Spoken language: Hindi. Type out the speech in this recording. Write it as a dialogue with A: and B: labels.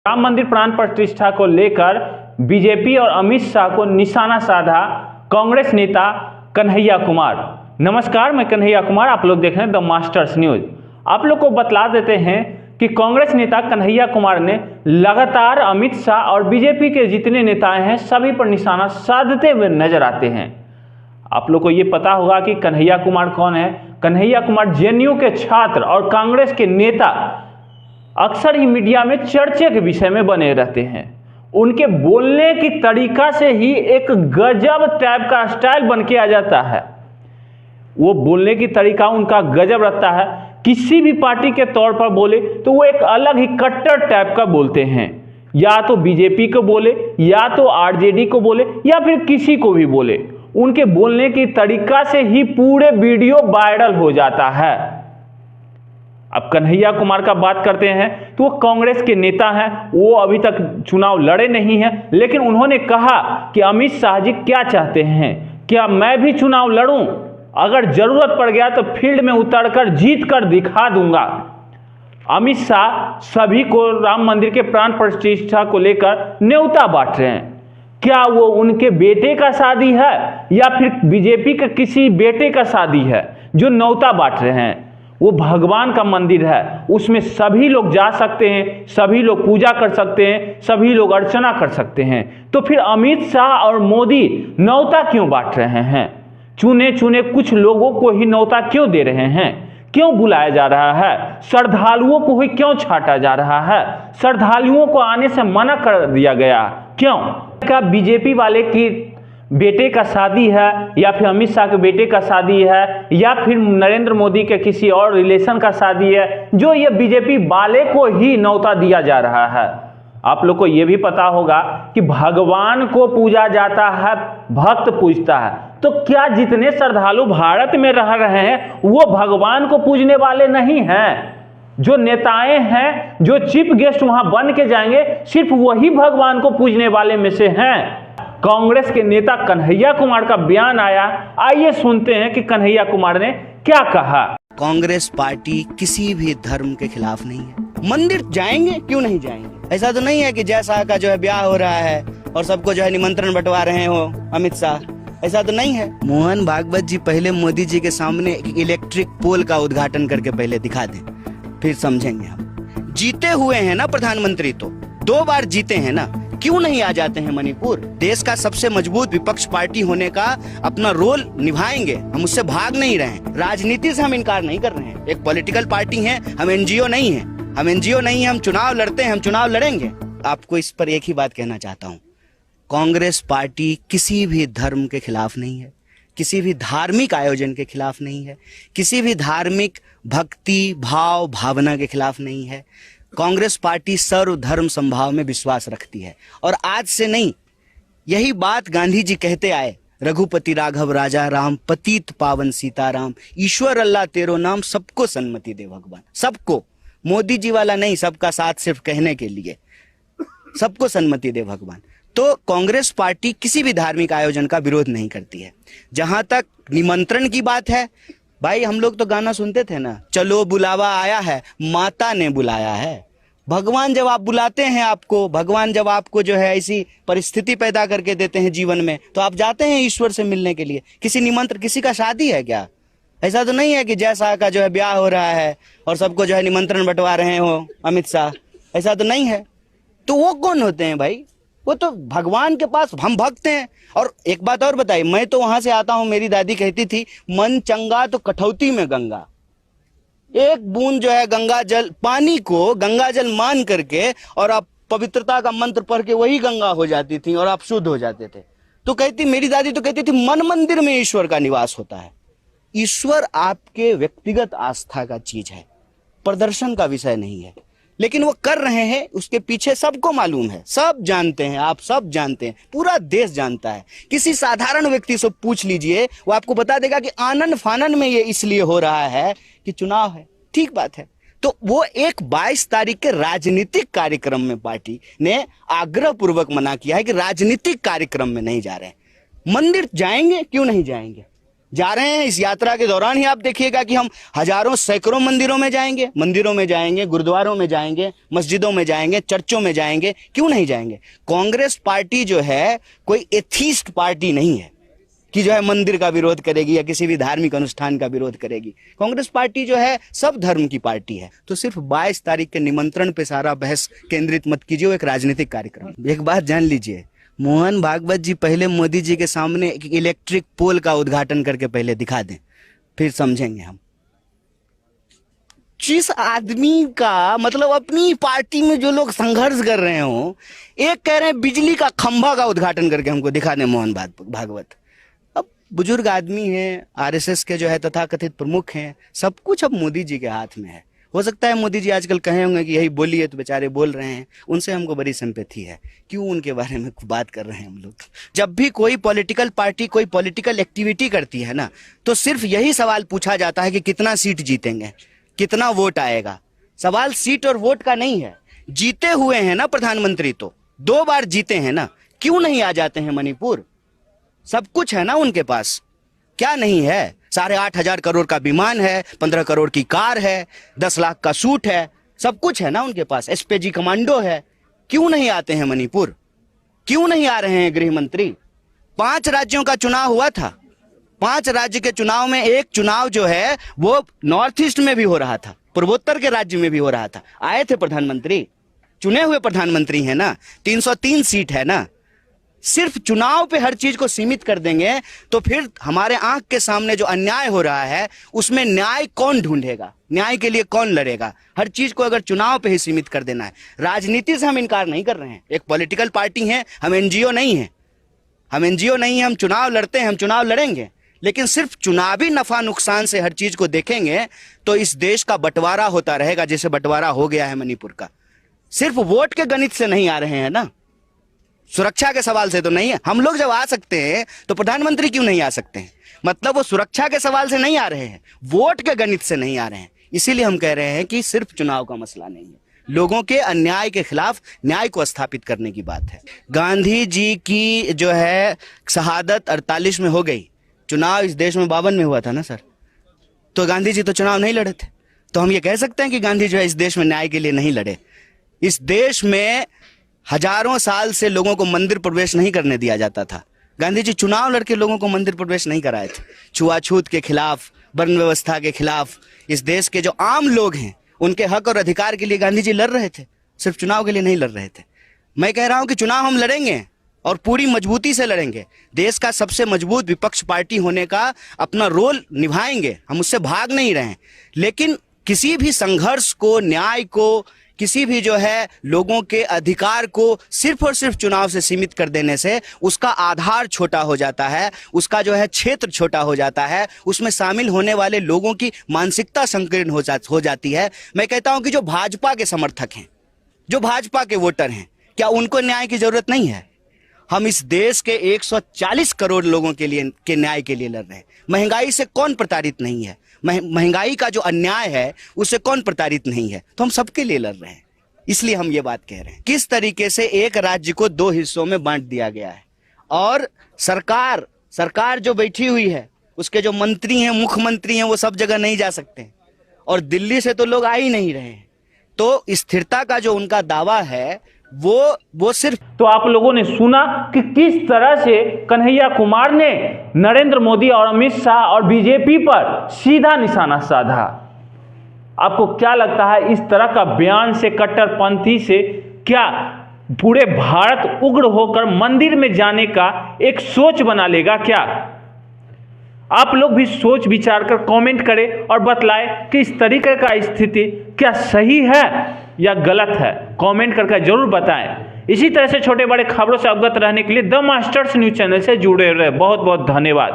A: राम मंदिर प्राण प्रतिष्ठा को लेकर बीजेपी और अमित शाह को निशाना साधा कांग्रेस नेता कन्हैया कुमार। नमस्कार, मैं कन्हैया कुमार, आप लोग देख रहे हैं द मास्टर्स न्यूज। आप लोग को बतला देते हैं कि कांग्रेस नेता कन्हैया कुमार ने लगातार अमित शाह और बीजेपी के जितने नेताएं हैं सभी पर निशाना साधते हुए नजर आते हैं। आप लोग को ये पता होगा कि कन्हैया कुमार कौन है। कन्हैया कुमार जेएनयू के छात्र और कांग्रेस के नेता अक्सर ही मीडिया में चर्चे के विषय में बने रहते हैं। उनके बोलने की तरीका से ही एक गजब टाइप का स्टाइल बन के आ जाता है। वो बोलने की तरीका उनका गजब रहता है। किसी भी पार्टी के तौर पर बोले तो वो एक अलग ही कट्टर टाइप का बोलते हैं। या तो बीजेपी को बोले, या तो आरजेडी को बोले, या फिर किसी को भी बोले, उनके बोलने की तरीका से ही पूरे वीडियो वायरल हो जाता है। अब कन्हैया कुमार का बात करते हैं तो वो कांग्रेस के नेता हैं। वो अभी तक चुनाव लड़े नहीं हैं, लेकिन उन्होंने कहा कि अमित शाह जी क्या चाहते हैं, क्या मैं भी चुनाव लड़ूं? अगर जरूरत पड़ गया तो फील्ड में उतरकर जीत कर दिखा दूंगा। अमित शाह सभी को राम मंदिर के प्राण प्रतिष्ठा को लेकर न्योता बांट रहे हैं। क्या वो उनके बेटे का शादी है या फिर बीजेपी के किसी बेटे का शादी है जो न्योता बांट रहे हैं? वो भगवान का मंदिर है, उसमें सभी लोग जा सकते हैं, सभी लोग पूजा कर सकते हैं, सभी लोग अर्चना कर सकते हैं। तो फिर अमित शाह और मोदी न्योता क्यों बांट रहे हैं? चुने चुने कुछ लोगों को ही न्योता क्यों दे रहे हैं? क्यों बुलाया जा रहा है? श्रद्धालुओं को ही क्यों छांटा जा रहा है? श्रद्धालुओं को आने से मना कर दिया गया क्यों? क्या बीजेपी वाले की बेटे का शादी है, या फिर अमित शाह के बेटे का शादी है, या फिर नरेंद्र मोदी के किसी और रिलेशन का शादी है, जो ये बीजेपी वाले को ही न्योता दिया जा रहा है? आप लोग को ये भी पता होगा कि भगवान को पूजा जाता है, भक्त पूजता है। तो क्या जितने श्रद्धालु भारत में रह रहे हैं वो भगवान को पूजने वाले नहीं हैं? जो नेताएं हैं, जो चीफ गेस्ट वहां बन के जाएंगे, सिर्फ वही भगवान को पूजने वाले में से हैं। कांग्रेस के नेता कन्हैया कुमार का बयान आया, आइए सुनते हैं कि कन्हैया कुमार ने क्या कहा।
B: कांग्रेस पार्टी किसी भी धर्म के खिलाफ नहीं है। मंदिर जाएंगे क्यों नहीं जाएंगे? ऐसा तो नहीं है कि जय शाह का जो है ब्याह हो रहा है और सबको जो है निमंत्रण बंटवा रहे हो अमित शाह, ऐसा तो नहीं है। मोहन भागवत जी पहले मोदी जी के सामने एक इलेक्ट्रिक पोल का उद्घाटन करके पहले दिखा दें, फिर समझेंगे हम। जीते हुए हैं ना प्रधानमंत्री, तो 2 बार जीते हैं ना, क्यों नहीं आ जाते हैं मणिपुर? देश का सबसे मजबूत विपक्ष पार्टी होने का अपना रोल निभाएंगे, हम उससे भाग नहीं रहे हैं। राजनीति से हम इनकार नहीं कर रहे हैं। एक पॉलिटिकल पार्टी है, हम एनजीओ नहीं है, हम चुनाव लड़ते हैं, हम चुनाव लड़ेंगे। आपको इस पर एक ही बात कहना चाहता हूँ, कांग्रेस पार्टी किसी भी धर्म के खिलाफ नहीं है, किसी भी धार्मिक आयोजन के खिलाफ नहीं है, किसी भी धार्मिक भक्ति भाव भावना के खिलाफ नहीं है। कांग्रेस पार्टी सर्वधर्म समभाव में विश्वास रखती है, और आज से नहीं, यही बात गांधी जी कहते आए, रघुपति राघव राजा राम, पतित पावन सीताराम, ईश्वर अल्लाह तेरो नाम, सबको सन्मति दे भगवान। सबको, मोदी जी वाला नहीं, सबका साथ सिर्फ कहने के लिए, सबको सन्मति दे भगवान। तो कांग्रेस पार्टी किसी भी धार्मिक आयोजन का विरोध नहीं करती है। जहां तक निमंत्रण की बात है, भाई हम लोग तो गाना सुनते थे ना, चलो बुलावा आया है, माता ने बुलाया है। भगवान जब आप बुलाते हैं आपको, भगवान जब आपको जो है ऐसी परिस्थिति पैदा करके देते हैं जीवन में, तो आप जाते हैं ईश्वर से मिलने के लिए। किसी निमंत्रण, किसी का शादी है क्या? ऐसा तो नहीं है कि जय शाह का जो है ब्याह हो रहा है और सबको जो है निमंत्रण बंटवा रहे हो अमित शाह, ऐसा तो नहीं है। तो वो कौन होते हैं भाई? वो तो भगवान के पास हम भक्त हैं। और एक बात और बताइए, मैं तो वहां से आता हूं, मेरी दादी कहती थी, मन चंगा तो कठौती में गंगा। एक बूंद जो है गंगा जल, पानी को गंगा जल मान करके और आप पवित्रता का मंत्र पढ़ के वही गंगा हो जाती थी और आप शुद्ध हो जाते थे। तो कहती, मेरी दादी तो कहती थी, मन मंदिर में ईश्वर का निवास होता है। ईश्वर आपके व्यक्तिगत आस्था का चीज है, प्रदर्शन का विषय नहीं है। लेकिन वो कर रहे हैं, उसके पीछे सबको मालूम है, सब जानते हैं, आप सब जानते हैं, पूरा देश जानता है। किसी साधारण व्यक्ति से पूछ लीजिए, वो आपको बता देगा कि आनन फानन में ये इसलिए हो रहा है कि चुनाव है। ठीक बात है। तो वो एक 22 तारीख के राजनीतिक कार्यक्रम में पार्टी ने आग्रह पूर्वक मना किया है कि राजनीतिक कार्यक्रम में नहीं जा रहे हैं। मंदिर जाएंगे क्यों नहीं जाएंगे? जा रहे हैं। इस यात्रा के दौरान ही आप देखिएगा कि हम हजारों सैकड़ों मंदिरों में जाएंगे, गुरुद्वारों में जाएंगे, मस्जिदों में जाएंगे, चर्चों में जाएंगे। क्यों नहीं जाएंगे? कांग्रेस पार्टी जो है कोई एथीस्ट पार्टी नहीं है कि जो है मंदिर का विरोध करेगी या किसी भी धार्मिक अनुष्ठान का विरोध करेगी। कांग्रेस पार्टी जो है सब धर्म की पार्टी है। तो सिर्फ 22 तारीख के निमंत्रण पे सारा बहस केंद्रित मत कीजिए, वो एक राजनीतिक कार्यक्रम। एक बात जान लीजिए, मोहन भागवत जी पहले मोदी जी के सामने एक इलेक्ट्रिक पोल का उद्घाटन करके पहले दिखा दें, फिर समझेंगे हम। जिस आदमी का मतलब अपनी पार्टी में जो लोग संघर्ष कर रहे हो, एक कह रहे हैं बिजली का खंभा का उद्घाटन करके हमको दिखा दें मोहन भागवत। अब बुजुर्ग आदमी हैं, आरएसएस के जो है तथाकथित प्रमुख हैं, सब कुछ अब मोदी जी के हाथ में है। हो सकता है मोदी जी आजकल कहे होंगे कि यही बोलिए, तो बेचारे बोल रहे हैं, उनसे हमको बड़ी सिंपैथी है। क्यों उनके बारे में बात कर रहे हैं हम लोग? जब भी कोई पॉलिटिकल पार्टी कोई पॉलिटिकल एक्टिविटी करती है ना, तो सिर्फ यही सवाल पूछा जाता है कि कितना सीट जीतेंगे, कितना वोट आएगा। सवाल सीट और वोट का नहीं है। जीते हुए हैं ना प्रधानमंत्री, तो 2 बार जीते हैं ना, क्यों नहीं आ जाते हैं मणिपुर? सब कुछ है ना उनके पास, क्या नहीं है? 8,500 करोड़ का विमान है, 15 करोड़ की कार है, 10 लाख का सूट है, सब कुछ है ना उनके पास। एसपीजी कमांडो है। क्यों नहीं आते हैं मणिपुर? क्यों नहीं आ रहे हैं गृह मंत्री? 5 राज्यों का चुनाव हुआ था। 5 राज्य के चुनाव में एक चुनाव जो है वो नॉर्थ ईस्ट में भी हो रहा था, पूर्वोत्तर के राज्य में भी हो रहा था। आए थे प्रधानमंत्री, चुने हुए प्रधानमंत्री है ना, 303 सीट है ना। सिर्फ चुनाव पे हर चीज को सीमित कर देंगे तो फिर हमारे आंख के सामने जो अन्याय हो रहा है उसमें न्याय कौन ढूंढेगा? न्याय के लिए कौन लड़ेगा? हर चीज को अगर चुनाव पे ही सीमित कर देना है। राजनीति से हम इनकार नहीं कर रहे हैं, एक पॉलिटिकल पार्टी है, हम एनजीओ नहीं है, हम चुनाव लड़ते हैं, हम चुनाव लड़ेंगे, लेकिन सिर्फ चुनावी नफा नुकसान से हर चीज को देखेंगे तो इस देश का बंटवारा होता रहेगा, जैसे बंटवारा हो गया है मणिपुर का। सिर्फ वोट के गणित से नहीं आ रहे हैं ना, सुरक्षा के सवाल से तो नहीं है। हम लोग जब आ सकते हैं तो प्रधानमंत्री क्यों नहीं आ सकते हैं? मतलब वो सुरक्षा के सवाल से नहीं आ रहे हैं, वोट के गणित से नहीं आ रहे हैं। इसीलिए हम कह रहे हैं कि सिर्फ चुनाव का मसला नहीं है, लोगों के अन्याय के खिलाफ न्याय को स्थापित करने की बात है। गांधी जी की जो है शहादत 48 में हो गई, चुनाव इस देश में 52 में हुआ था ना सर। तो गांधी जी तो चुनाव नहीं लड़े थे, तो हम ये कह सकते हैं कि गांधी जो है इस देश में न्याय के लिए नहीं लड़े। इस देश में हजारों साल से लोगों को मंदिर प्रवेश नहीं करने दिया जाता था। गांधी जी चुनाव लड़के लोगों को मंदिर प्रवेश नहीं कराए थे। छुआछूत के खिलाफ, वर्ण व्यवस्था के खिलाफ, इस देश के जो आम लोग हैं उनके हक और अधिकार के लिए गांधी जी लड़ रहे थे, सिर्फ चुनाव के लिए नहीं लड़ रहे थे। मैं कह रहा हूं कि चुनाव हम लड़ेंगे और पूरी मजबूती से लड़ेंगे। देश का सबसे मजबूत विपक्ष पार्टी होने का अपना रोल निभाएंगे, हम उससे भाग नहीं रहे हैं। लेकिन किसी भी संघर्ष को, न्याय को, किसी भी जो है लोगों के अधिकार को सिर्फ और सिर्फ चुनाव से सीमित कर देने से उसका आधार छोटा हो जाता है, उसका जो है क्षेत्र छोटा हो जाता है, उसमें शामिल होने वाले लोगों की मानसिकता संकीर्ण हो जाती है। मैं कहता हूं कि जो भाजपा के समर्थक हैं, जो भाजपा के वोटर हैं, क्या उनको न्याय की जरूरत नहीं है? हम इस देश के 140 करोड़ लोगों के लिए के न्याय के लिए लड़ रहे हैं। महंगाई से कौन प्रताड़ित नहीं है? महंगाई का जो अन्याय है उससे कौन प्रताड़ित नहीं है? तो हम सबके लिए लड़ रहे हैं। इसलिए हम ये बात कह रहे हैं। किस तरीके से एक राज्य को 2 हिस्सों में बांट दिया गया है और सरकार जो बैठी हुई है, उसके जो मंत्री हैं, मुख्यमंत्री हैं, वो सब जगह नहीं जा सकते और दिल्ली से तो लोग आ ही नहीं रहे हैं। तो स्थिरता का जो उनका दावा है वो सिर्फ।
A: तो आप लोगों ने सुना कि किस तरह से कन्हैया कुमार ने नरेंद्र मोदी और अमित शाह और बीजेपी पर सीधा निशाना साधा। आपको क्या लगता है, इस तरह का बयान से, कट्टरपंथी से क्या पूरे भारत उग्र होकर मंदिर में जाने का एक सोच बना लेगा क्या? आप लोग भी सोच विचार कर कमेंट करें और बतलाएं कि इस तरीके का स्थिति क्या सही है या गलत है। कमेंट करके जरूर बताएं। इसी तरह से छोटे बड़े खबरों से अवगत रहने के लिए द मास्टर्स न्यूज चैनल से जुड़े रहे। बहुत बहुत धन्यवाद।